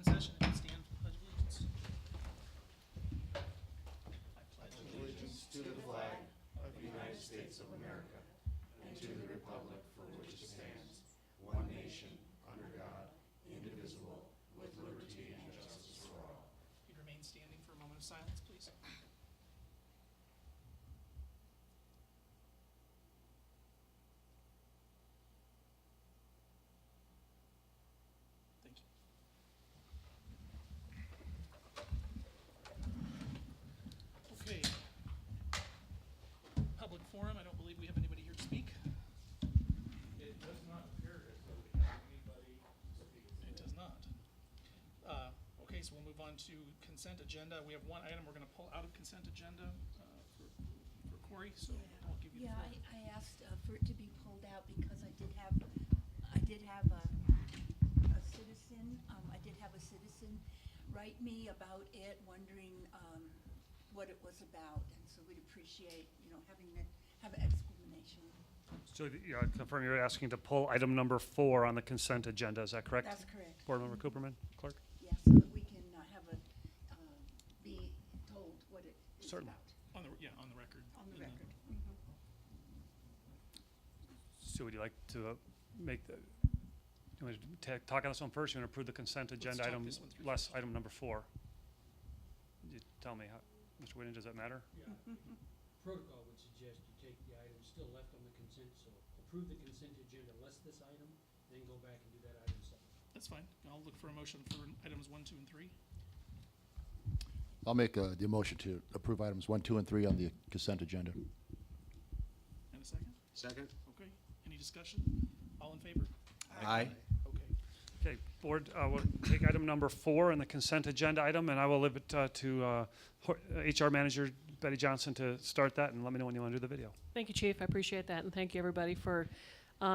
session. If you stand for the Pledge of Allegiance. I pledge Allegiance to the flag of the United States of America and to the republic for which it stands, one nation, under God, indivisible, with liberty and justice for all. If you'd remain standing for a moment of silence, please. Thank you. Okay. Public forum, I don't believe we have anybody here to speak. It does not appear as though we have anybody speak. It does not. Okay, so we'll move on to consent agenda. We have one item we're gonna pull out of consent agenda, for Corey, so I'll give you the Yeah, floor. I asked for it to be pulled out because I did have a citizen write me about it, wondering, what it was about, and so we'd appreciate, have an explanation. So, confirm you're asking to pull item number 4 on the consent agenda, is that correct? That's correct. Board Member Cooperman, clerk? Yeah, so that we can be told what it is Certainly. about. On the record. On the In record. So would you like to make the, you want to talk on this one first? You want to approve the consent agenda talk item, this one through less item number 4? You tell me, Mr. Whitten, does that matter? Yeah. Protocol would suggest you take the item still left on the consent, so approve the consent agenda less this item, then go back and do that item separately. That's fine. I'll look for a motion for items 1, 2, and 3. I'll make the motion to approve items 1, 2, and 3 on the consent agenda. And a second? Second? Okay. Any discussion? All in favor? Aye. Okay. Okay, board, we'll take item number 4 in the consent agenda item, and I will leave it to HR Manager Betty Johnson to start that, and let me know when you want to do the video. Thank you, Chief. I appreciate that, and thank you, everybody, for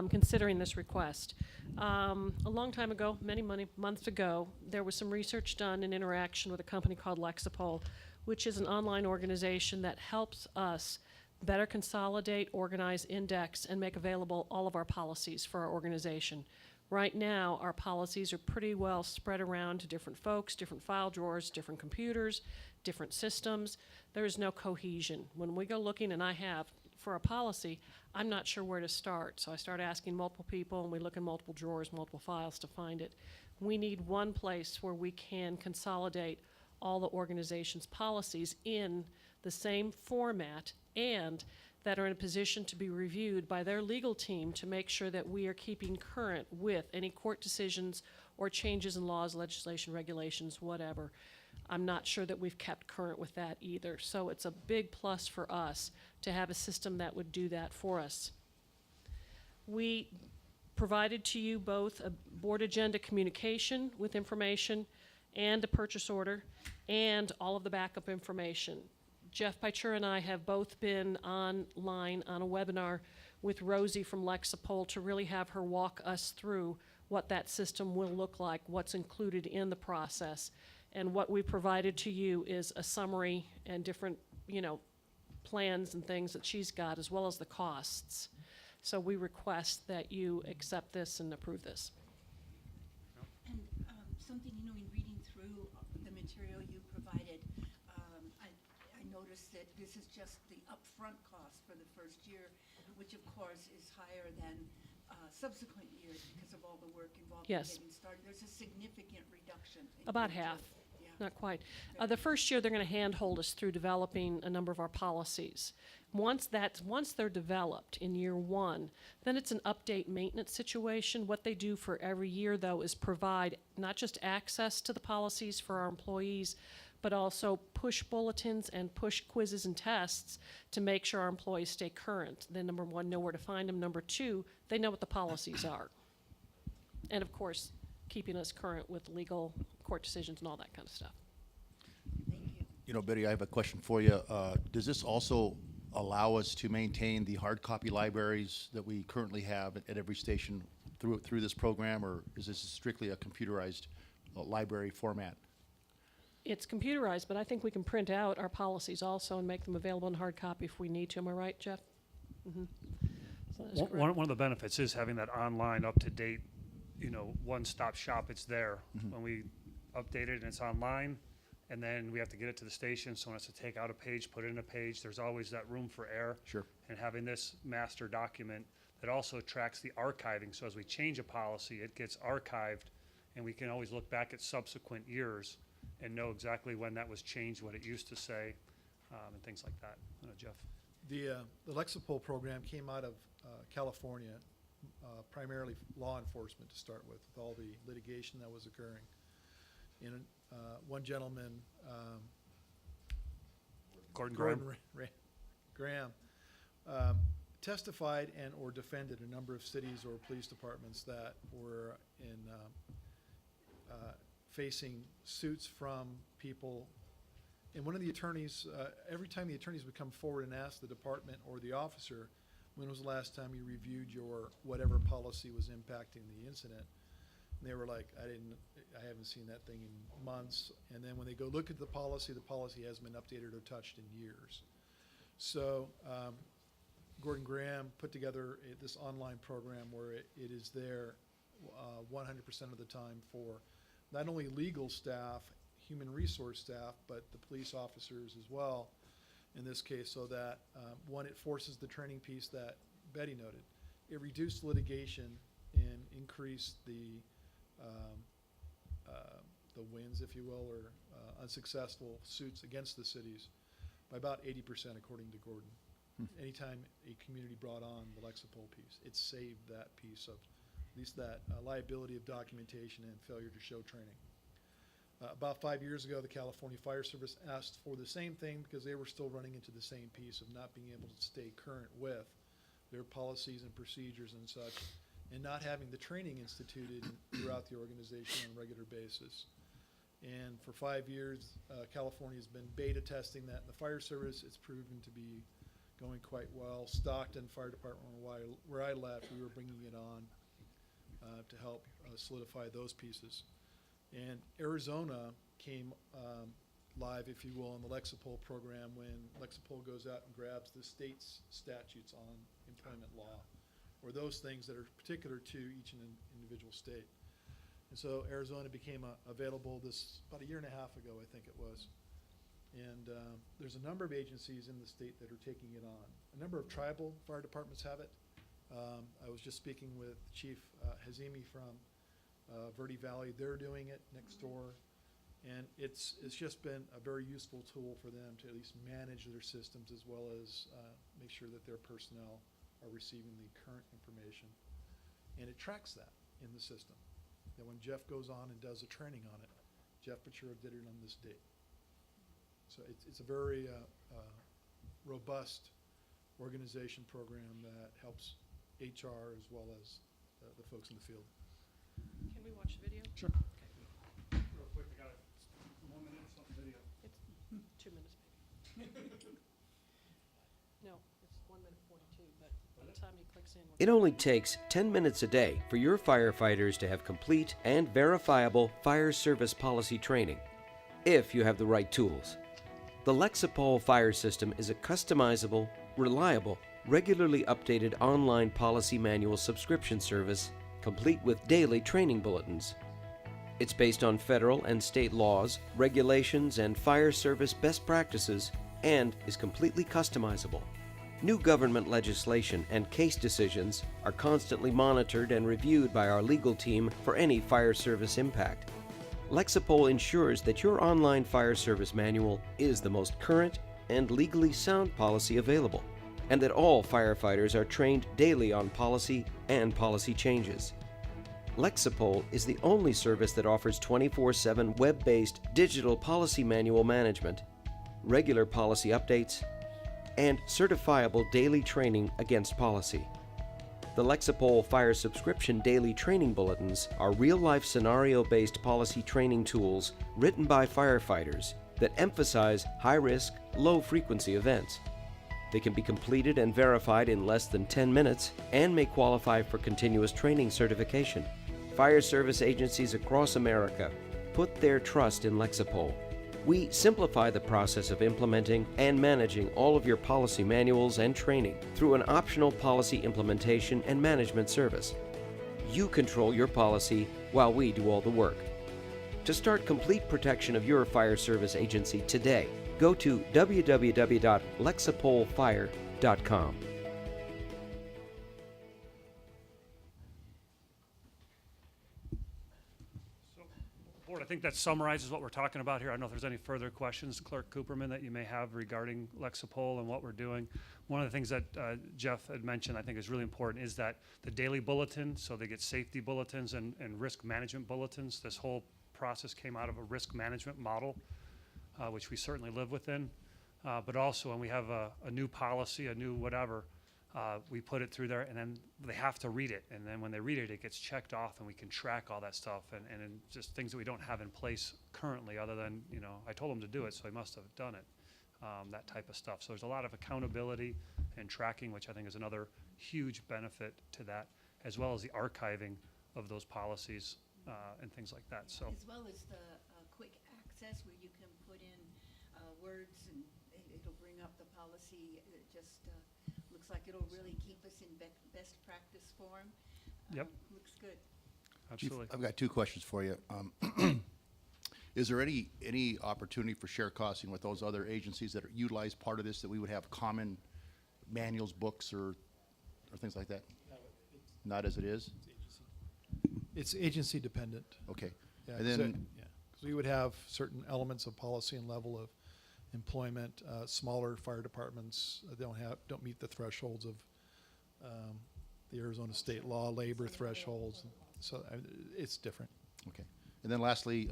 considering this request. A long time ago, many months ago, there was some research done in interaction with a company called Lexipol, which is an online organization that helps us better consolidate, organize, index, and make available all of our policies for our organization. Right now, our policies are pretty well spread around to different folks, different file drawers, different computers, different systems. There is no cohesion. When we go looking, and I have, for a policy, I'm not sure where to start. So I start asking multiple people, and we look in multiple drawers, multiple files to find it. We need one place where we can consolidate all the organization's policies in the same format and that are in a position to be reviewed by their legal team to make sure that we are keeping current with any court decisions or changes in laws, legislation, regulations, whatever. I'm not sure that we've kept current with that either. So it's a big plus for us to have a system that would do that for us. We provided to you both a board agenda communication with information and a purchase order and all of the backup information. Jeff Pichur and I have both been online on a webinar with Rosie from Lexipol to really have her walk us through what that system will look like, what's included in the process. And what we provided to you is a summary and different, plans and things that she's got, as well as the costs. So we request that you accept this and approve this. And something, in reading through the material you provided, I noticed that this is just the upfront cost for the first year, which of course is higher than subsequent years because of all the work involved in Yes. getting started. There's a significant reduction. About half. Yeah. Not quite. The first year, they're going to handhold us through developing a number of our policies. Once they're developed in year 1, then it's an update maintenance situation. What they do for every year, though, is provide not just access to the policies for our employees, but also push bulletins and push quizzes and tests to make sure our employees stay current. Then, number 1, know where to find them. Number 2, they know what the policies are. And, of course, keeping us current with legal court decisions and all that kind of stuff. Thank you. Betty, I have a question for you. Does this also allow us to maintain the hard copy libraries that we currently have at every station through this program, or is this strictly a computerized library format? It's computerized, but I think we can print out our policies also and make them available in hard copy if we need to. Am I right, Jeff? Mm-hmm. So that's correct. One of the benefits is having that online, up-to-date, one-stop shop. It's there. When we updated and it's online, and then we have to get it to the station, someone has to take out a page, put it in a page, there's always that room for error. Sure. And having this master document that also tracks the archiving, so as we change a policy, it gets archived, and we can always look back at subsequent years and know exactly when that was changed, what it used to say, and things like that. Jeff? The Lexipol program came out of California, primarily law enforcement to start with all the litigation that was occurring. And one gentleman, Gordon Graham, testified and or defended a number of cities or police departments that were in facing suits from people. And one of the attorneys, every time the attorneys would come forward and ask the department or the officer, when was the last time you reviewed your whatever policy was impacting the incident? And they were like, I haven't seen that thing in months. And then when they go look at the policy hasn't been updated or touched in years. So Gordon Graham put together this online program where it is there 100% of the time for not only legal staff, human resource staff, but the police officers as well in this case, so that one, it forces the training piece that Betty noted. It reduced litigation and increased the wins, if you will, or unsuccessful suits against the cities by about 80%, according to Gordon. Anytime a community brought on the Lexipol piece, it saved that piece of at least that liability of documentation and failure to show training. About 5 years ago, the California Fire Service asked for the same thing because they were still running into the same piece of not being able to stay current with their policies and procedures and such, and not having the training instituted throughout the organization on a regular basis. And for 5 years, California has been beta testing that in the fire service. It's proven to be going quite well. Stockton Fire Department, where I left, we were bringing it on to help solidify those pieces. And Arizona came live, if you will, in the Lexipol program when Lexipol goes out and grabs the state's statutes on employment law, or those things that are particular to each individual state. And so Arizona became available about a year and a half ago, I think it was. And there's a number of agencies in the state that are taking it on. A number of tribal fire departments have it. I was just speaking with Chief Hazimi from Verde Valley. They're doing it next door. And it's just been a very useful tool for them to at least manage their systems as well as make sure that their personnel are receiving the current information. And it tracks that in the system. That when Jeff goes on and does a training on it, Jeff Pachuro did it on this date. So it's a very robust organization program that helps HR as well as the folks in the field. Can we watch the video? Sure. Real quick, I got 1 minute or something video. It's 2 minutes maybe. No, it's 1 minute 42, but by the time he clicks in. It only takes 10 minutes a day for your firefighters to have complete and verifiable fire service policy training, if you have the right tools. The Lexipol Fire System is a customizable, reliable, regularly updated online policy manual subscription service, complete with daily training bulletins. It's based on federal and state laws, regulations, and fire service best practices, and is completely customizable. New government legislation and case decisions are constantly monitored and reviewed by our legal team for any fire service impact. Lexipol ensures that your online fire service manual is the most current and legally sound policy available, and that all firefighters are trained daily on policy and policy changes. Lexipol is the only service that offers 24/7 web-based digital policy manual management, regular policy updates, and certifiable daily training against policy. The Lexipol Fire Subscription Daily Training Bulletins are real-life scenario-based policy training tools written by firefighters that emphasize high-risk, low-frequency events. They can be completed and verified in less than 10 minutes and may qualify for continuous training certification. Fire service agencies across America put their trust in Lexipol. We simplify the process of implementing and managing all of your policy manuals and training through an optional policy implementation and management service. You control your policy while we do all the work. To To start complete protection of your fire service agency today, go to www.lexipolfire.com. Board, I think that summarizes what we're talking about here. I don't know if there's any further questions, Clerk Cooperman, that you may have regarding Lexipol and what we're doing. One of the things that Jeff had mentioned, I think is really important, is that the daily bulletin, so they get safety bulletins and risk management bulletins. This whole process came out of a risk management model, which we certainly live within. But also when we have a new policy, a new whatever, we put it through there, and then they have to read it. And then when they read it, it gets checked off, and we can track all that stuff, and just things that we don't have in place currently, other than, you know, I told them to do it, so he must have done it, that type of stuff. So there's a lot of accountability and tracking, which I think is another huge benefit to that, as well as the archiving of those policies and things like that. So As well as the quick access where you can put in words and it'll bring up the policy. It just looks like it'll really keep us in best practice form. Yep. Looks good. Chief, absolutely. I've got two questions for you. Is there any opportunity for share costing with those other agencies that utilize part of this, that we would have common manuals, books, or things like that? Not as it is? It's agency dependent. Okay. Yeah, And 'cause then, because we would have certain elements of policy and level of employment. Smaller fire departments don't meet the thresholds of the Arizona state law, labor thresholds. So it's different. okay. And then lastly,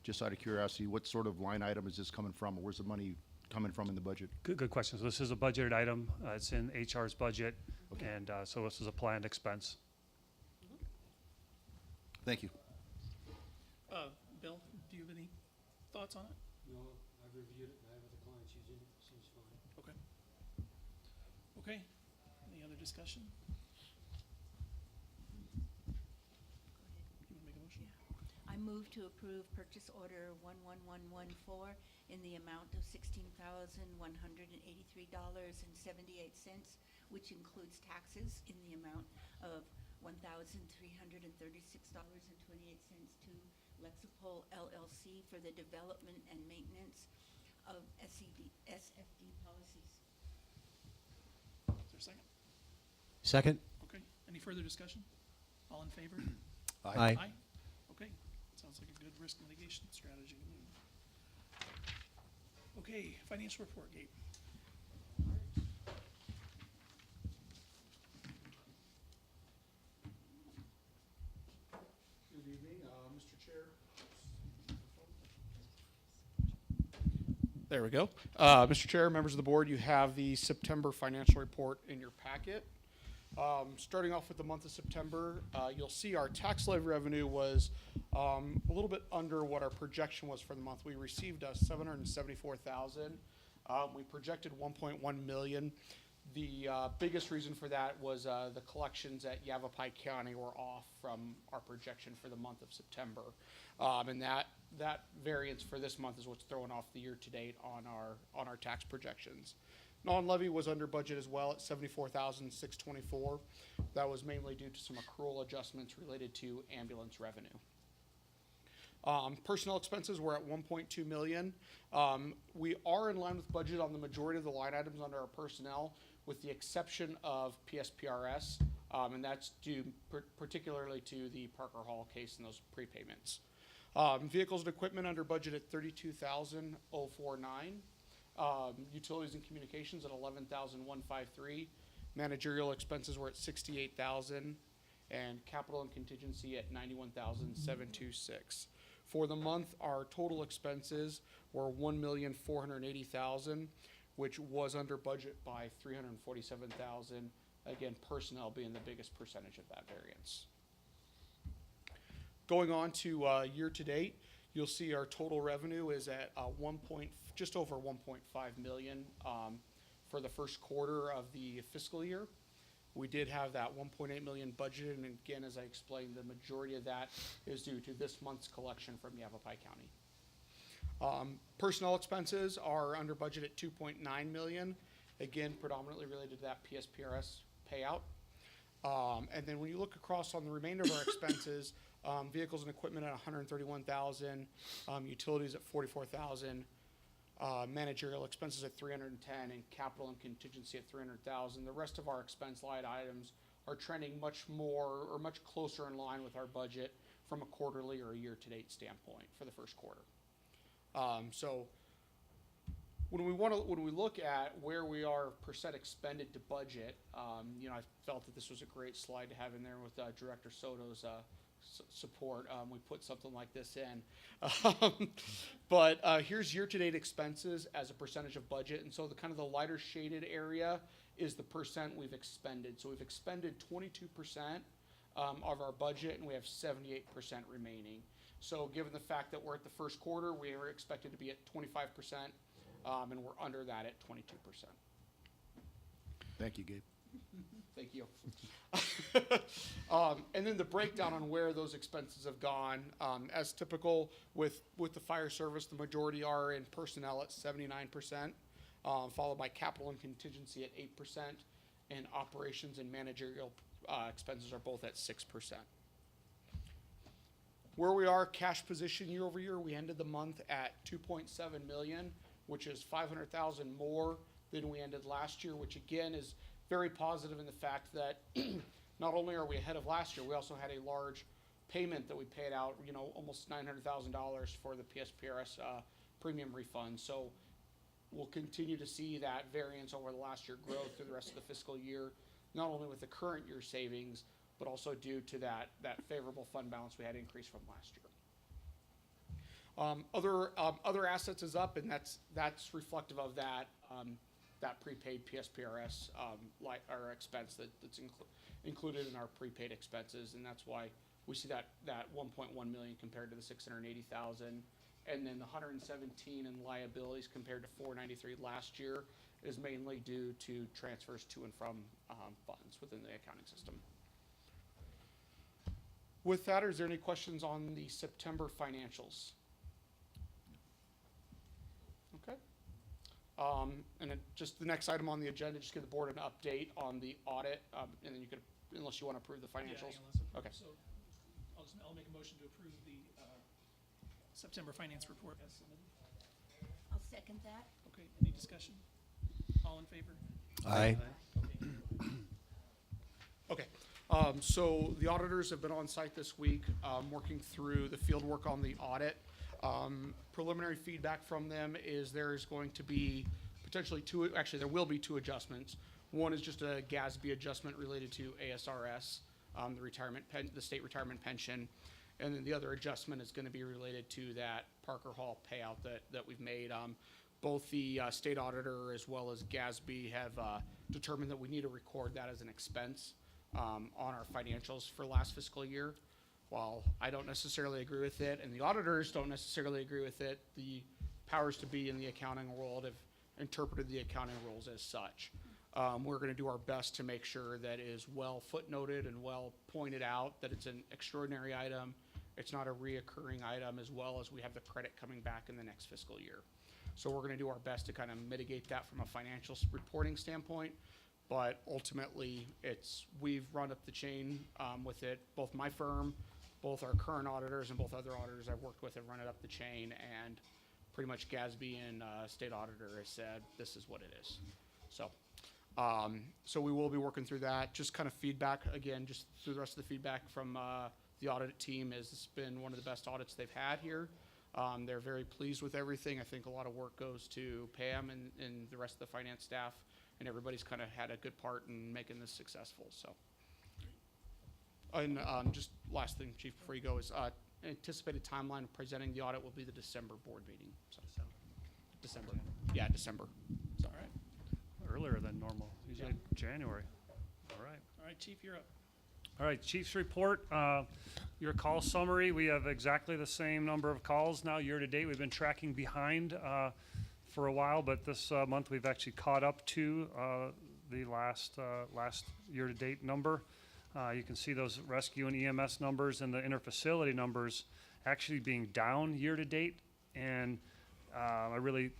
just out of curiosity, what sort of line item is this coming from, or where's the money coming from in the budget? Good question. So this is a budgeted item. It's in HR's budget, and so this is a planned expense. Thank you. Bill, do you have any thoughts on it? No, I've reviewed it, I have other clients using it, seems fine. Okay. Okay, any other discussion? You wanna make a motion? I move to approve purchase order 11114 in the amount of $16,183.78, which includes taxes in the amount of $1,336.28 to Lexipol LLC for the development and maintenance of SFD policies. Is there a second? Second? Okay, any further discussion? All in favor? Aye. Okay, sounds like a good risk mitigation strategy to me. Okay, financial report, Gabe. Good evening, Mr. Chair. There we go. Mr. Chair, members of the board, you have the September financial report in your packet. Starting off with the month of September, you'll see our tax levy revenue was a little bit under what our projection was for the month. We received $774,000. We projected 1.1 million. The biggest reason for that was the collections at Yavapai County were off from our projection for the month of September. And that variance for this month is what's throwing off the year-to-date on our tax projections. Non-levy was under budget as well at $74,624. That was mainly due to some accrual adjustments related to ambulance revenue. Personnel expenses were at 1.2 million. We are in line with budget on the majority of the line items under our personnel, with the exception of PSPRS, and that's due particularly to the Parker Hall case and those prepayments. Vehicles and equipment under budget at $32,049. Utilities and communications at $11,153. Managerial expenses were at $68,000, and capital and contingency at $91,726. For the month, our total expenses were $1,480,000, which was under budget by $347,000. Again, personnel being the biggest percentage of that variance. Going on to year to date, you'll see our total revenue is at just over 1.5 million for the first quarter of the fiscal year. We did have that 1.8 million budgeted, and again, as I explained, the majority of that is due to this month's collection from Yavapai County. Personnel expenses are under budget at 2.9 million, again, predominantly related to that PSPRS payout. And then when you look across on the remainder of our expenses, vehicles and equipment at 131,000, utilities at 44,000, managerial expenses at 310, and capital and contingency at 300,000. The rest of our expense line items are trending much more or much closer in line with our budget from a quarterly or a year-to-date standpoint for the first quarter. So when we look at where we are percent expended to budget, you know, I felt that this was a great slide to have in there with Director Soto's support. We put something like this in, but here's year-to-date expenses as a percentage of budget, and so the kind of the lighter shaded area is the percent we've expended. So we've expended 22% of our budget, and we have 78% remaining. So given the fact that we're at the first quarter, we were expected to be at 25%, and we're under that at 22%. Thank you, Gabe. Thank you. And then the breakdown on where those expenses have gone, as typical with the fire service, the majority are in personnel at 79%, followed by capital and contingency at 8%, and operations and managerial expenses are both at 6%. Where we are cash position year over year, we ended the month at 2.7 million, which is 500,000 more than we ended last year, which again is very positive in the fact that not only are we ahead of last year, we also had a large payment that we paid out, you know, almost $900,000 for the PSPRS premium refund. So we'll continue to see that variance over the last year grow through the rest of the fiscal year, not only with the current year savings, but also due to that favorable fund balance we had increase from last year. Other assets is up, and that's reflective of that prepaid PSPRS our expense that's included in our prepaid expenses, and that's why we see that 1.1 million compared to the 680,000, and then the 117 in liabilities compared to 493 last year is mainly due to transfers to and from funds within the accounting system. With that, is there any questions on the September financials? Okay. And then just the next item on the agenda, just give the board an update on the audit, and then you could, unless you want to approve the financials. Yeah, Okay. So I'll make a motion to approve the September finance report as submitted. I'll second that. Okay, any discussion? All in favor? Aye. Okay, so the auditors have been on site this week, working through the field work on the audit. Preliminary feedback from them is there's going to be potentially there will be two adjustments. One is just a GASB adjustment related to ASRS, the state retirement pension. And then the other adjustment is going to be related to that Parker Hall payout that we've made. Both the state auditor as well as GASB have determined that we need to record that as an expense on our financials for last fiscal year. While I don't necessarily agree with it, and the auditors don't necessarily agree with it, the powers to be in the accounting world have interpreted the accounting rules as such. We're going to do our best to make sure that it is well footnoted and well pointed out that it's an extraordinary item, it's not a reoccurring item, as well as we have the credit coming back in the next fiscal year. So we're going to do our best to kind of mitigate that from a financial reporting standpoint, but ultimately we've run up the chain with it. Both my firm, both our current auditors, and both other auditors I've worked with have run it up the chain, and pretty much GASB and state auditor has said this is what it is. So we will be working through that. Just kind of feedback, again, just through the rest of the feedback from the audit team is it's been one of the best audits they've had here. They're very pleased with everything. I think a lot of work goes to Pam and the rest of the finance staff, and everybody's kind of had a good part in making this successful. So, and just last thing, Chief, before you go, is anticipated timeline of presenting the audit will be the December board meeting. So, December. Yeah, December. So, All right, Earlier than normal, usually January. All right. all right, Chief, you're up. All right, Chief's report. Your call summary, we have exactly the same number of calls now year to date. We've been tracking behind for a while, but this month we've actually caught up to the last year to date number. You can see those rescue and EMS numbers and the interfacility numbers actually being down year to date, and I really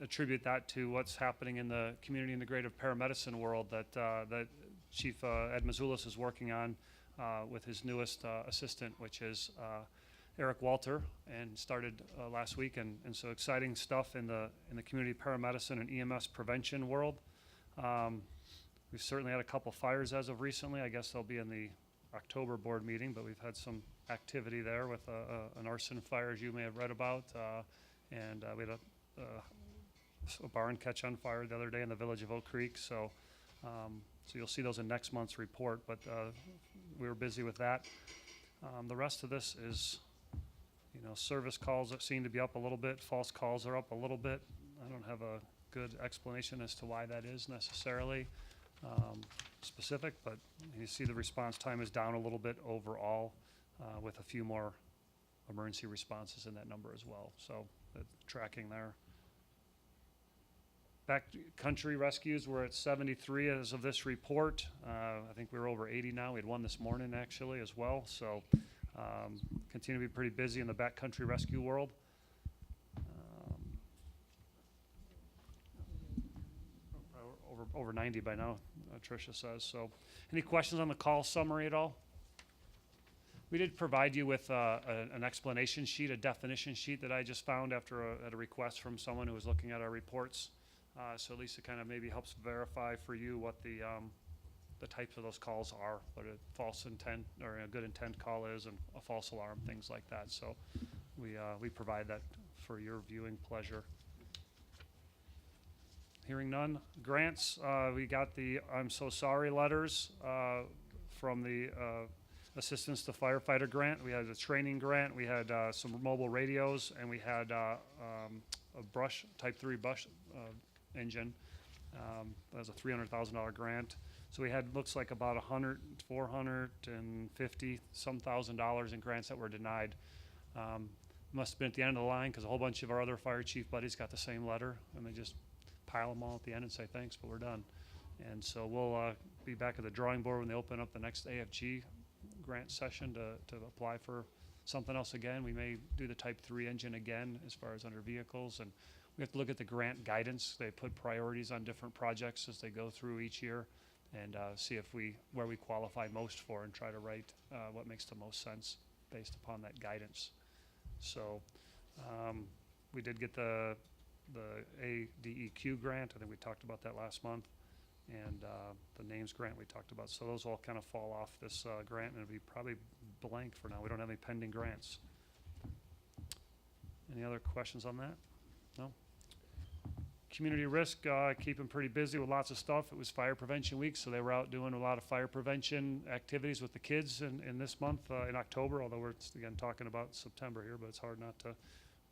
attribute that to what's happening in the community integrative paramedicine world, that Chief Ed Mazulis is working on with his newest assistant, which is Eric Walter, and started last week. And so exciting stuff in the community paramedicine and EMS prevention world. We've certainly had a couple fires as of recently. I guess they'll be in the October board meeting, but we've had some activity there with an arson fire, as you may have read about, and we had a barn catch on fire the other day in the village of Oak Creek. So you'll see those in next month's report, but we were busy with that. The rest of this is, service calls that seem to be up a little bit, false calls are up a little bit. I don't have a good explanation as to why that is necessarily specific, but you see the response time is down a little bit overall, with a few more emergency responses in that number as well. So the tracking there. Backcountry rescues, we're at 73 as of this report. I think we're over 80 now. We had one this morning actually as well. So continue to be pretty busy in the backcountry rescue world. Over 90 by now, Tricia says. So any questions on the call summary at all? We did provide you with an explanation sheet, a definition sheet that I just found after at a request from someone who was looking at our reports. So at least it kind of maybe helps verify for you what the types of those calls are, what a false intent or a good intent call is, and a false alarm, things like that. So we provide that for your viewing pleasure. Hearing none. Grants, we got the I'm so sorry letters from the Assistance to Firefighter grant. We had a training grant. We had some mobile radios, and we had a brush, type 3 brush engine. That was a $300,000 grant. So we had, looks like about $450 some thousand in grants that were denied. Must have been at the end of the line because a whole bunch of our other fire chief buddies got the same letter, and they just pile them all at the end and say thanks, but we're done. And so we'll be back at the drawing board when they open up the next AFG grant session to apply for something else again. We may do the type 3 engine again as far as under vehicles, and we have to look at the grant guidance. They put priorities on different projects as they go through each year, and see if where we qualify most for, and try to write what makes the most sense based upon that guidance. So we did get the ADEQ grant. I think we talked about that last month, and the names grant we talked about. So those all kind of fall off this grant, and it'll be probably blank for now. We don't have any pending grants. Any other questions on that? No? Community risk, keeping pretty busy with lots of stuff. It was Fire Prevention Week, so they were out doing a lot of fire prevention activities with the kids in this month, in October, although we're, again, talking about September here, but it's hard not to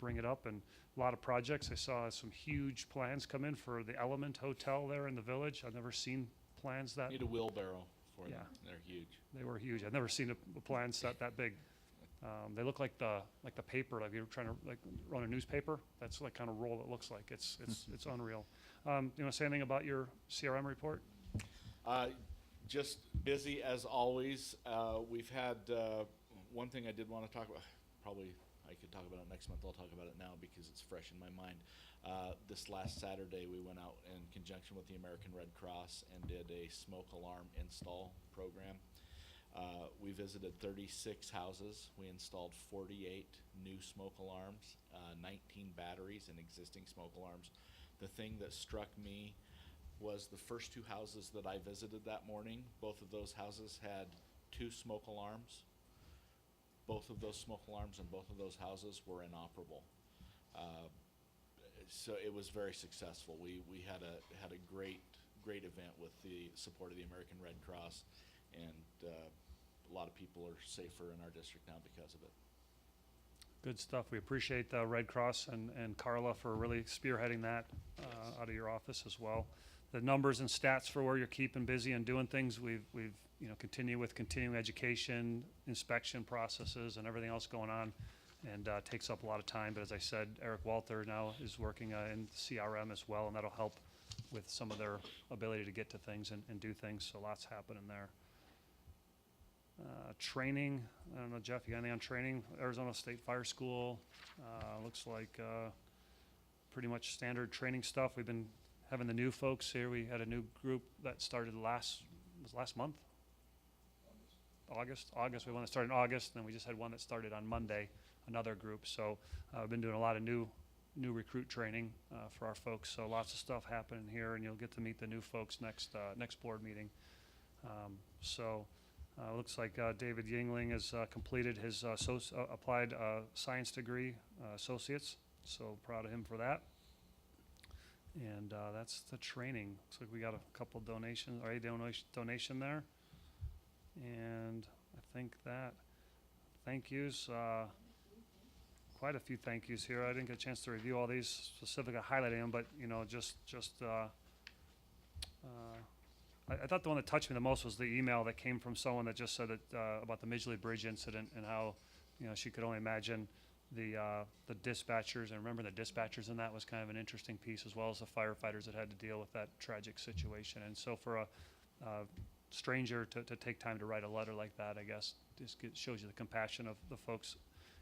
bring it up. And a lot of projects. I saw some huge plans come in for the Element Hotel there in the village. I've never seen plans that. Need a wheelbarrow for them. Yeah. They're huge. They were huge. I've never seen a plan set that big. They look like the paper, like you're trying to like run a newspaper. That's like kind of roll it looks like. It's unreal. You want to say anything about your CRM report? Just busy as always. We've had one thing I did want to talk about. Probably I could talk about it next month. I'll talk about it now because it's fresh in my mind. This last Saturday, we went out in conjunction with the American Red Cross and did a smoke alarm install program. We visited 36 houses. We installed 48 new smoke alarms, 19 batteries and existing smoke alarms. The thing that struck me was the first 2 houses that I visited that morning. Both of those houses had 2 smoke alarms. Both of those smoke alarms in both of those houses were inoperable. So it was very successful. We had a great event with the support of the American Red Cross, and a lot of people are safer in our district now because of it. Good stuff. We appreciate the Red Cross and Carla for really spearheading that out of your office as well. The numbers and stats for where you're keeping busy and doing things, we've continue with continuing education, inspection processes, and everything else going on, and takes up a lot of time. But as I said, Eric Walter now is working in CRM as well, and that'll help with some of their ability to get to things and do things. So lots happening there. Training, I don't know, Jeff, you got anything on training? Arizona State Fire School, looks like pretty much standard training stuff. We've been having the new folks here. We had a new group that started last was last month? August, we had one that started in August, and then we just had one that started on Monday, another group. So I've been doing a lot of new recruit training for our folks. So lots of stuff happening here, and you'll get to meet the new folks next board meeting. Looks like David Yingling has completed his applied science degree, associates. So proud of him for that. And that's the training. Looks like we got a couple donations, or a donation there. And I think that thank yous, quite a few thank yous here. I didn't get a chance to review all these specifically, highlighting them, but I thought the one that touched me the most was the email that came from someone that just said that about the Midgley Bridge incident and how she could only imagine the dispatchers, and remember the dispatchers in that was kind of an interesting piece, as well as the firefighters that had to deal with that tragic situation. And so for a stranger to take time to write a letter like that, I guess just shows you the compassion of the folks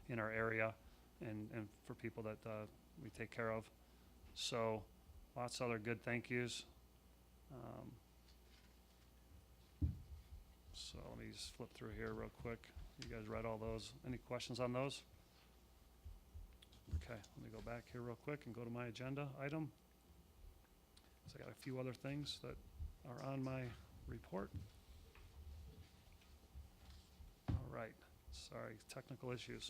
in our area and for people that we take care of. So lots of other good thank yous. So let me just flip through here real quick. You guys read all those. Any questions on those? Okay, let me go back here real quick and go to my agenda item. So I got a few other things that are on my report. All right, sorry, technical issues.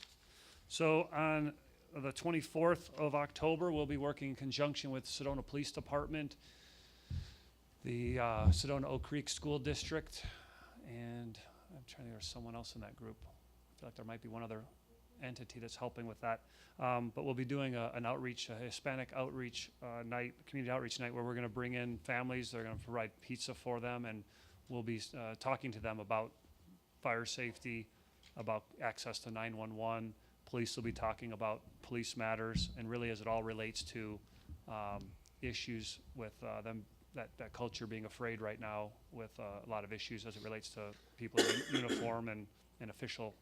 So on the 24th of October, we'll be working in conjunction with Sedona Police Department, the Sedona Oak Creek School District, and I'm trying to think there's someone else in that group. I feel like there might be one other entity that's helping with that. But we'll be doing an outreach, a Hispanic outreach night, community outreach night, where we're going to bring in families. They're going to provide pizza for them, and we'll be talking to them about fire safety, about access to 911. Police will be talking about police matters, and really as it all relates to issues with them, that culture being afraid right now, with a lot of issues as it relates to people in uniform and official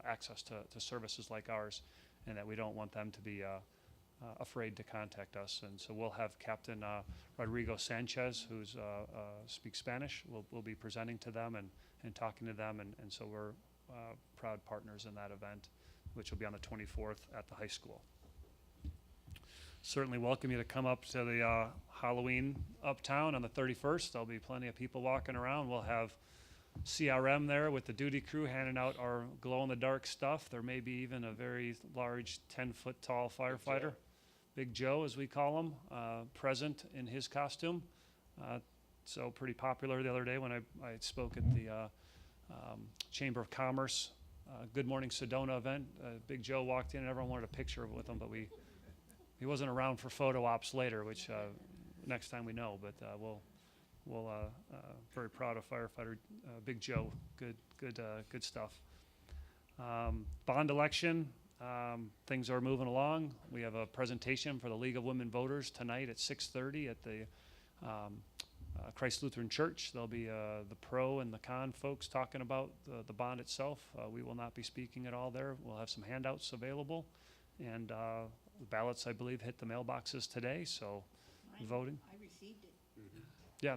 access to services like ours, and that we don't want them to be afraid to contact us. And so we'll have Captain Rodrigo Sanchez, who's speaks Spanish. We'll be presenting to them and talking to them, and so we're proud partners in that event, which will be on the 24th at the high school. Certainly welcome you to come up to the Halloween uptown on the 31st. There'll be plenty of people walking around. We'll have CRM there with the duty crew handing out our glow-in-the-dark stuff. There may be even a very large 10-foot tall firefighter, Big Joe as we call him, present in his costume. So pretty popular the other day when I spoke at the Chamber of Commerce Good Morning Sedona event. Big Joe walked in and everyone wanted a picture with him, but he wasn't around for photo ops later, which next time we know, but we'll very proud of firefighter Big Joe. Good stuff. Bond election, things are moving along. We have a presentation for the League of Women Voters tonight at 6:30 at the Christ Lutheran Church. There'll be the pro and the con folks talking about the bond itself. We will not be speaking at all there. We'll have some handouts available, and the ballots, I believe, hit the mailboxes today, so voting. I received it. Yeah,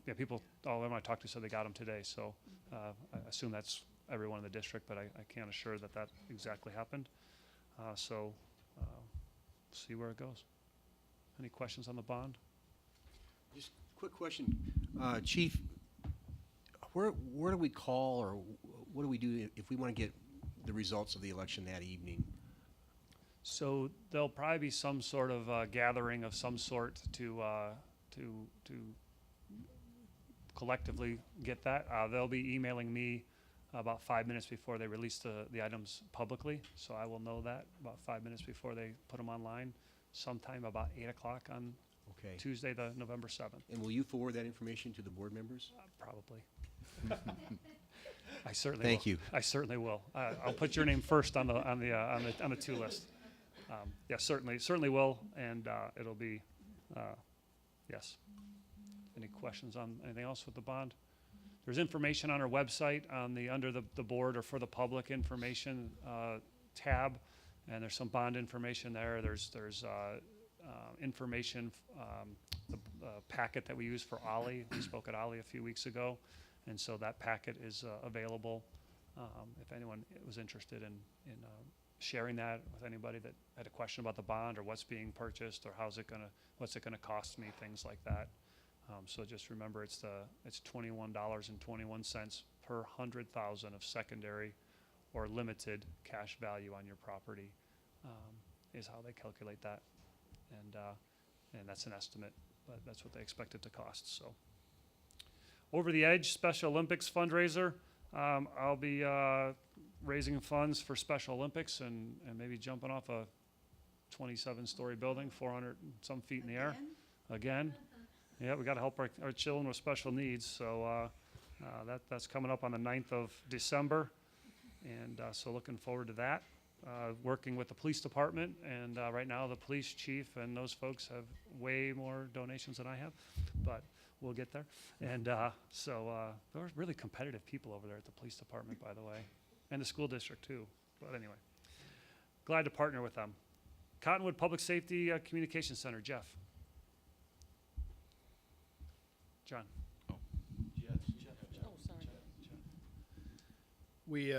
yeah, people, all of them I talked to said they got them today, so I assume that's everyone in the district, but I can't assure that exactly happened. See where it goes. Any questions on the bond? Just quick question, Chief, where do we call, or what do we do if we want to get the results of the election that evening? So there'll probably be some sort of gathering of some sort to collectively get that. They'll be emailing me about 5 minutes before they release the items publicly, so I will know that about 5 minutes before they put them online, sometime about 8 o'clock on Okay. Tuesday, the November 7th. And will you forward that information to the board members? Probably. I certainly Thank will. you. I certainly will. I'll put your name first on the to list. Yeah, certainly will, and it'll be yes. Any questions on anything else with the bond? There's information on our website on the under the board or for the public information tab, and there's some bond information there. There's information, the packet that we use for Ollie. We spoke at Ollie a few weeks ago, and so that packet is available. If anyone was interested in sharing that with anybody that had a question about the bond or what's being purchased or what's it gonna cost me, things like that. So just remember, it's $21.21 per 100,000 of secondary or limited cash value on your property, is how they calculate that. And that's an estimate, but that's what they expect it to cost, so. Over the Edge Special Olympics fundraiser, I'll be raising funds for Special Olympics and maybe jumping off a 27-story building, 400 and some feet in the air. Again. Yeah, we gotta help our children with special needs, so that's coming up on the 9th of December. And so looking forward to that. Working with the police department, and right now the police chief and those folks have way more donations than I have, but we'll get there. And so there were really competitive people over there at the police department, by the way, and the school district too. But anyway, glad to partner with them. Cottonwood Public Safety Communications Center, Jeff. John. Oh, sorry. We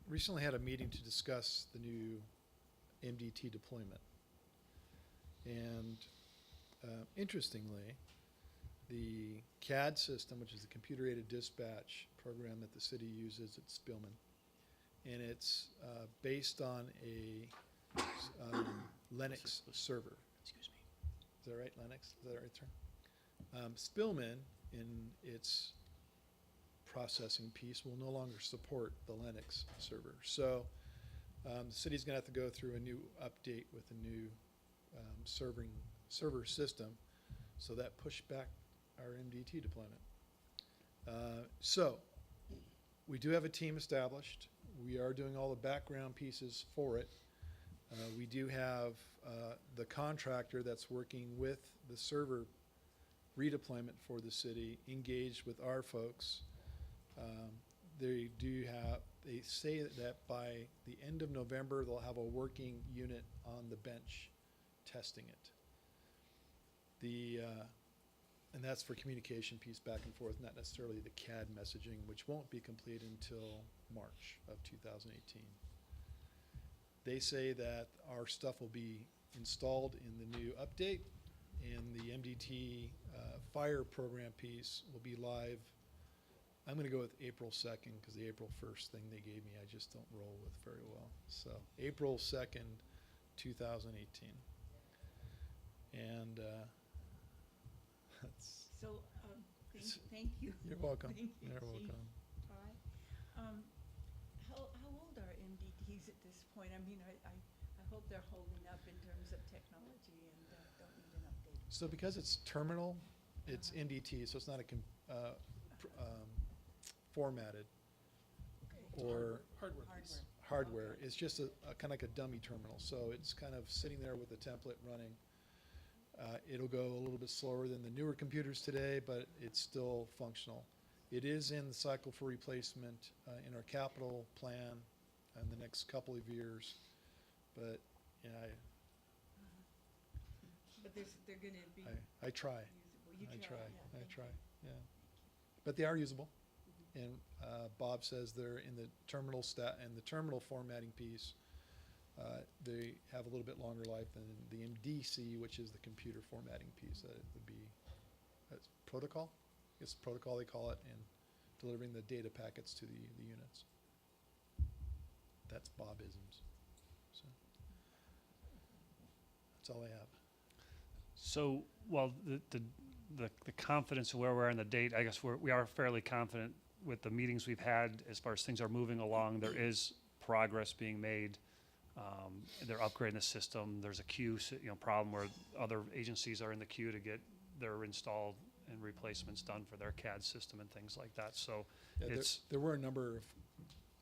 recently had a meeting to discuss the new MDT deployment. And interestingly, the CAD system, which is the computer-aided dispatch program that the city uses at Spillman, and it's based on a Linux server. Excuse me. Is that right, Linux? Is that the right term? Spillman, in its processing piece, will no longer support the Linux server. So the city's going to have to go through a new update with a new server system, so that pushed back our MDT deployment. So we do have a team established. We are doing all the background pieces for it. We do have the contractor that's working with the server redeployment for the city engaged with our folks. They say that by the end of November, they'll have a working unit on the bench testing it. And that's for communication piece back and forth, not necessarily the CAD messaging, which won't be complete until March of 2018. They say that our stuff will be installed in the new update, and the MDT fire program piece will be live. I'm going to go with April 2nd, because the April 1st thing they gave me, I just don't roll with very well. So April 2nd, 2018. And that's... So, thank you. You're welcome. Thank you, You're Chief. welcome. Hi. How old are MDTs at this point? I mean, I hope they're holding up in terms of technology and don't need an update. So because it's terminal, it's NDT, so it's not a formatted or Hardware piece. hardware. It's just a kind of like a dummy terminal. So it's kind of sitting there with a template running. It'll go a little bit slower than the newer computers today, but it's still functional. It is in the cycle for replacement in our capital plan in the next couple of years. But yeah, But they're going to be I try. usable. I try. Yeah, I thank try. you. Yeah, but they are usable. And Bob says they're in the terminal formatting piece. They have a little bit longer life than the MDC, which is the computer formatting piece. That would be protocol. It's protocol they call it, and delivering the data packets to the units. That's Bobisms. So that's all I have. So, well, the confidence of where we're in the date, I guess we are fairly confident with the meetings we've had as far as things are moving along. There is progress being made. They're upgrading the system. There's a queue, problem where other agencies are in the queue to get their installed and replacements done for their CAD system and things like that. So Yeah, it's there were a number of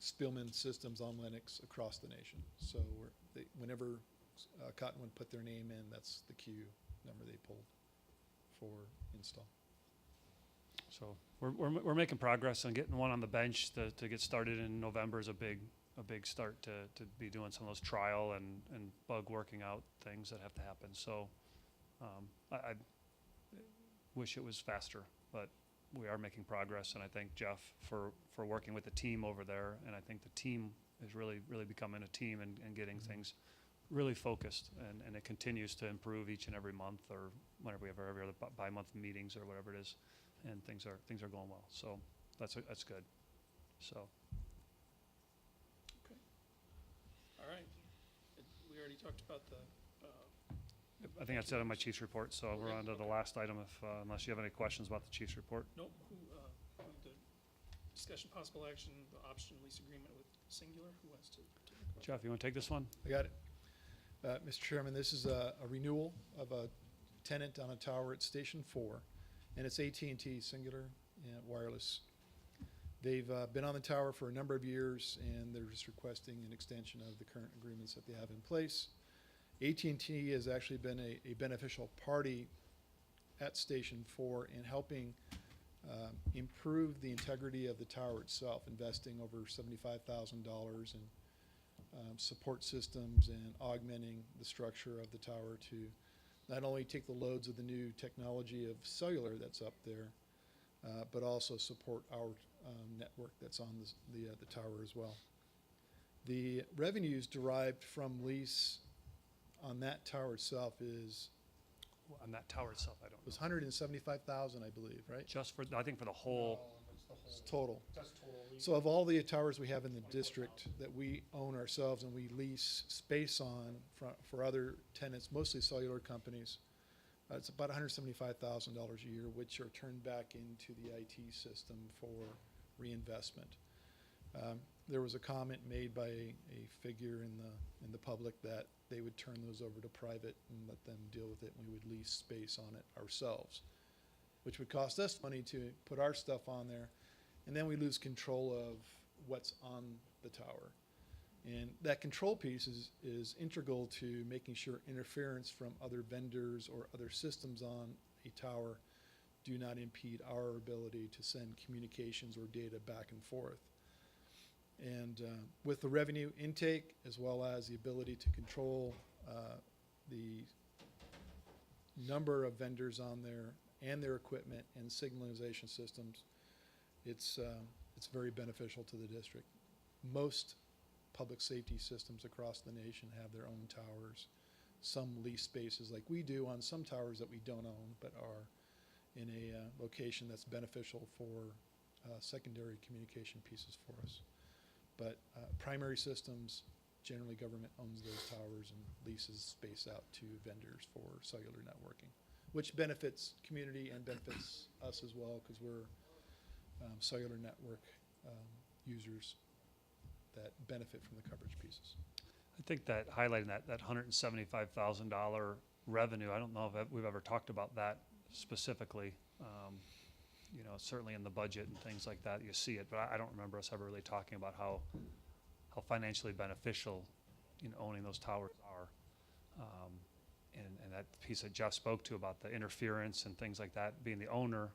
Spillman systems on Linux across the nation. So whenever Cottonwood put their name in, that's the queue number they pulled for install. So we're making progress on getting one on the bench to get started in November is a big start to be doing some of those trial and bug working out things that have to happen. So I wish it was faster, but we are making progress, and I thank Jeff for working with the team over there, and I think the team is really becoming a team and getting things really focused, and it continues to improve each and every month, or whenever we have every other bi-month meetings or whatever it is, and things are going well. So that's good. So All right. We already talked about the, I think that's it on my chief's report. So we're on to the last item. If unless you have any questions about the chief's report. nope, the discussion possible action, the option lease agreement with Singular, who wants to? Jeff, you want to take this one? I got it. Mr. Chairman, this is a renewal of a tenant on a tower at Station 4, and it's AT&T Singular Wireless. They've been on the tower for a number of years, and they're just requesting an extension of the current agreements that they have in place. AT&T has actually been a beneficial party at Station 4 in helping improve the integrity of the tower itself, investing over $75,000 in support systems and augmenting the structure of the tower to not only take the loads of the new technology of cellular that's up there, but also support our network that's on the tower as well. The revenues derived from lease on that tower itself On that tower itself, I don't know. was $175,000, I believe, right? Just for, I think for the whole, It's total. That's total lease. So of all the towers we have in the district that we own ourselves and we lease space on for other tenants, mostly cellular companies, it's about $175,000 a year, which are turned back into the IT system for reinvestment. There was a comment made by a figure in the public that they would turn those over to private and let them deal with it, and we would lease space on it ourselves, which would cost us money to put our stuff on there, and then we lose control of what's on the tower. And that control piece is integral to making sure interference from other vendors or other systems on a tower do not impede our ability to send communications or data back and forth. And with the revenue intake, as well as the ability to control the number of vendors on there and their equipment and signalization systems, it's very beneficial to the district. Most public safety systems across the nation have their own towers. Some lease spaces like we do on some towers that we don't own, but are in a location that's beneficial for secondary communication pieces for us. But primary systems, generally government owns those towers and leases space out to vendors for cellular networking, which benefits community and benefits us as well, because we're cellular network users that benefit from the coverage pieces. I think that highlighting that $175,000 revenue, I don't know if we've ever talked about that specifically. You know, certainly in the budget and things like that, you see it, but I don't remember us ever really talking about how financially beneficial, you know, owning those towers are. And that piece that Jeff spoke to about the interference and things like that, being the owner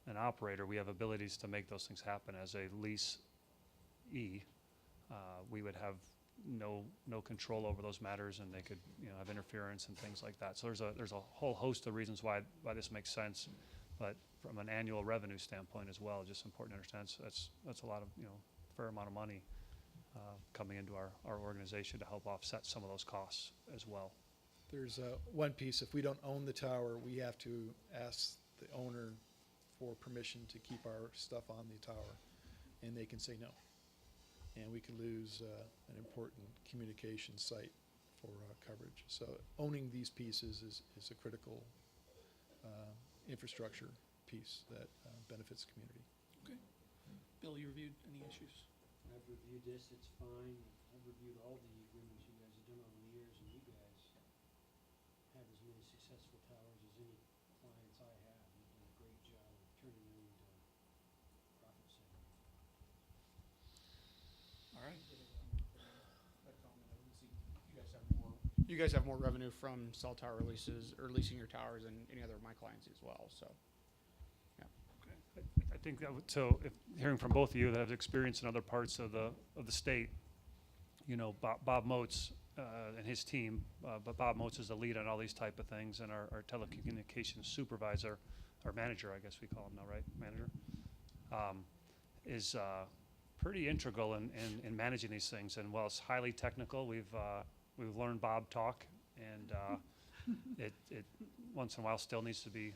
and operator, we have abilities to make those things happen. As a leasee, we would have no control over those matters, and they could, you know, have interference and things like that. So there's a whole host of reasons why this makes sense, but from an annual revenue standpoint as well, just important to understand. So that's a lot of, you know, fair amount of money coming into our organization to help offset some of those costs as well. There's one piece, if we don't own the tower, we have to ask the owner for permission to keep our stuff on the tower, and they can say no. And we could lose an important communication site for coverage. So owning these pieces is a critical infrastructure piece that benefits the community. Okay. Bill, you reviewed any issues? I've reviewed this, it's fine. I've reviewed all the agreements you guys have done over the years, and you guys have as many successful towers as any clients I have. You've done a great job of turning them into profit centers. All right. You guys have more revenue from cell tower leases or leasing your towers than any other of my clients as well, so. I think that so if hearing from both of you that have experience in other parts of the state, you know, Bob Moats and his team, but Bob Moats is the lead on all these type of things, and our telecommunications supervisor, or manager, I guess we call him now, right? Manager? Is pretty integral in managing these things. And while it's highly technical, we've learned Bob talk, and it once in a while still needs to be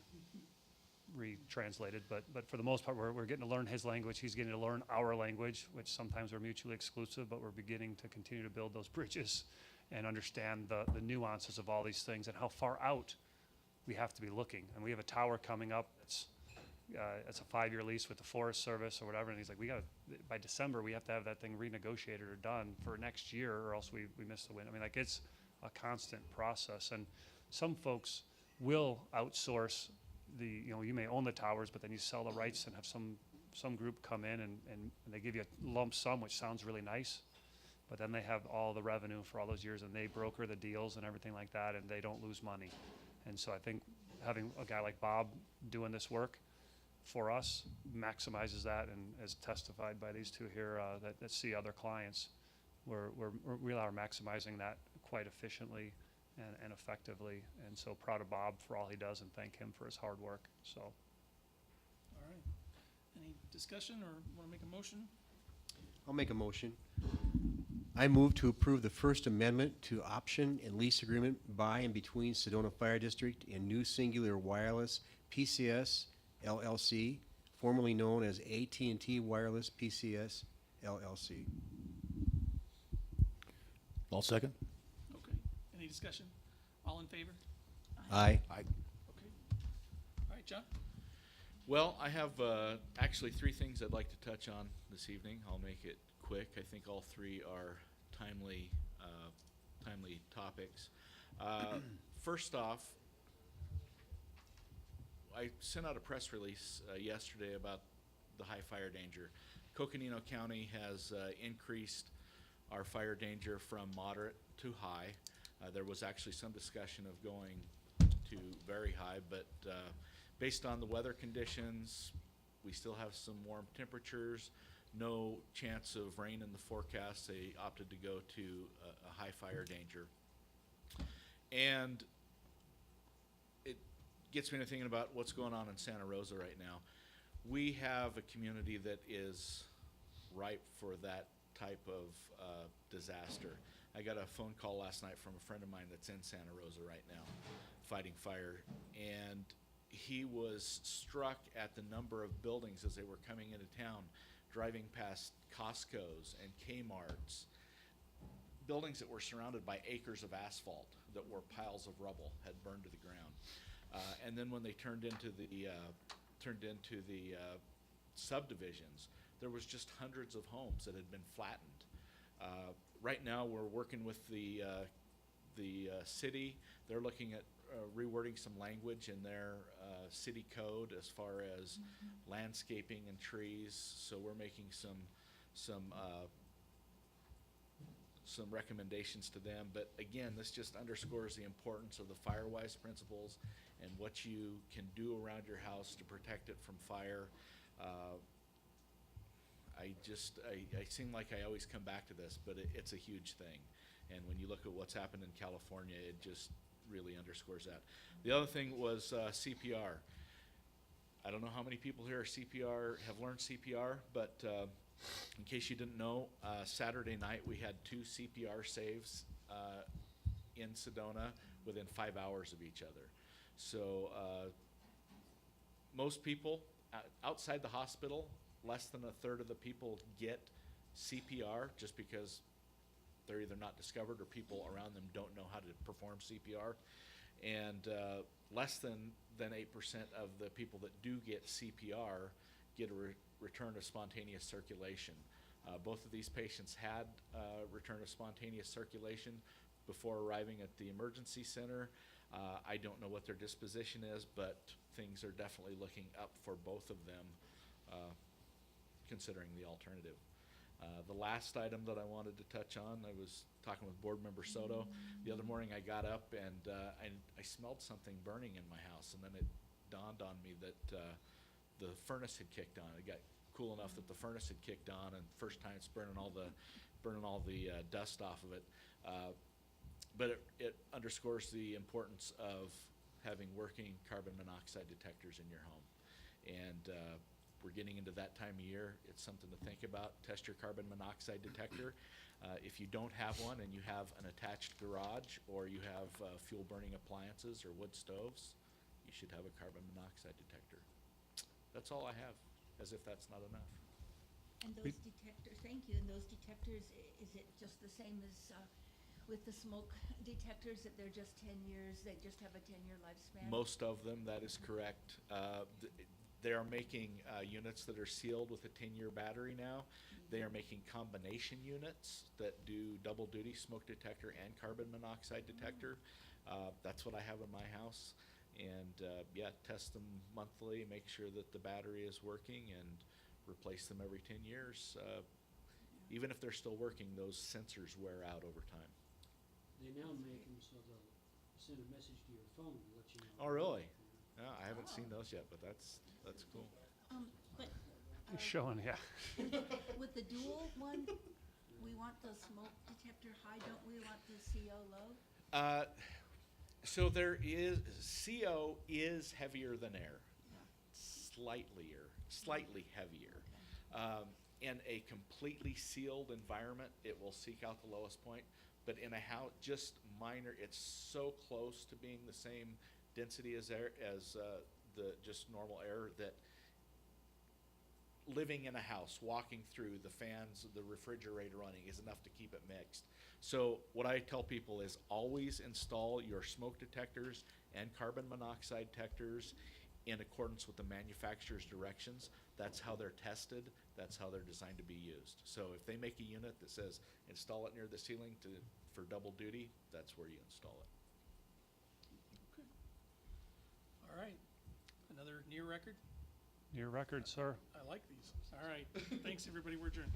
retranslated. But for the most part, we're getting to learn his language. He's getting to learn our language, which sometimes are mutually exclusive, but we're beginning to continue to build those bridges and understand the nuances of all these things and how far out we have to be looking. And we have a tower coming up. It's a 5-year lease with the Forest Service or whatever, and he's like, by December, we have to have that thing renegotiated or done for next year, or else we miss the win. I mean, like, it's a constant process, and some folks will outsource you may own the towers, but then you sell the rights and have some group come in and they give you a lump sum, which sounds really nice, but then they have all the revenue for all those years, and they broker the deals and everything like that, and they don't lose money. And so I think having a guy like Bob doing this work for us maximizes that, and as testified by these two here that see other clients, we really are maximizing that quite efficiently and effectively. And so proud of Bob for all he does, and thank him for his hard work. So, All right. Any discussion or want to make a motion? I'll make a motion. I move to approve the First Amendment to option and lease agreement by and between Sedona Fire District and New Singular Wireless PCS LLC, formerly known as AT&T Wireless PCS LLC. I'll second. Okay. Any discussion? All in favor? Aye. Aye. Okay. All right, John? Well, I have actually 3 things I'd like to touch on this evening. I'll make it quick. I think all 3 are timely topics. First off, I sent out a press release yesterday about the high fire danger. Coconino County has increased our fire danger from moderate to high. There was actually some discussion of going to very high, but based on the weather conditions, we still have some warm temperatures, no chance of rain in the forecast. They opted to go to a high fire danger. And it gets me to thinking about what's going on in Santa Rosa right now. We have a community that is ripe for that type of disaster. I got a phone call last night from a friend of mine that's in Santa Rosa right now, fighting fire, and he was struck at the number of buildings as they were coming into town, driving past Costco's and Kmart's, buildings that were surrounded by acres of asphalt that were piles of rubble, had burned to the ground. And then when they turned into the subdivisions, there was just hundreds of homes that had been flattened. Right now, we're working with the city. They're looking at rewording some language in their city code as far as landscaping and trees. So we're making some recommendations to them. But again, this just underscores the importance of the FireWise principles and what you can do around your house to protect it from fire. I seem like I always come back to this, but it's a huge thing. And when you look at what's happened in California, it just really underscores that. The other thing was CPR. I don't know how many people here have learned CPR, but in case you didn't know, Saturday night we had 2 CPR saves in Sedona within 5 hours of each other. So most people outside the hospital, less than a third of the people get CPR just because they're either not discovered or people around them don't know how to perform CPR. And less than 8% of the people that do get CPR get a return of spontaneous circulation. Both of these patients had return of spontaneous circulation before arriving at the emergency center. I don't know what their disposition is, but things are definitely looking up for both of them, considering the alternative. The last item that I wanted to touch on, I was talking with Board Member Soto. The other morning I got up and I smelled something burning in my house, and then it dawned on me that the furnace had kicked on. It got cool enough that the furnace had kicked on, and first time it's burning all the dust off of it. but it underscores the importance of having working carbon monoxide detectors in your home. And we're getting into that time of year. It's something to think about. Test your carbon monoxide detector. If you don't have one and you have an attached garage, or you have fuel burning appliances or wood stoves, you should have a carbon monoxide detector. That's all I have, as if that's not enough. And those detectors, thank you, and those detectors, is it just the same as with the smoke detectors, that they're just 10 years, they just have a 10-year lifespan? Most of them, that is correct. They are making units that are sealed with a 10-year battery now. They are making combination units that do double duty, smoke detector and carbon monoxide detector. That's what I have in my house. And yeah, test them monthly, make sure that the battery is working, and replace them every 10 years. Even if they're still working, those sensors wear out over time. They now make them so they'll send a message to your phone to let you know. Oh, really? No, I haven't seen those yet, but that's cool. But He's showing, yeah. with the dual one, we want the smoke detector high, don't we want the CO low? So there is, CO is heavier than air, slightly heavier. In a completely sealed environment, it will seek out the lowest point. But in a house, just minor, it's so close to being the same density as air, as the just normal air, that living in a house, walking through the fans, the refrigerator running is enough to keep it mixed. So what I tell people is always install your smoke detectors and carbon monoxide detectors in accordance with the manufacturer's directions. That's how they're tested. That's how they're designed to be used. So if they make a unit that says install it near the ceiling for double duty, that's where you install it. Okay. All right. Another near record? Your record, sir. I like these. All right. Thanks, everybody. We're adjourned.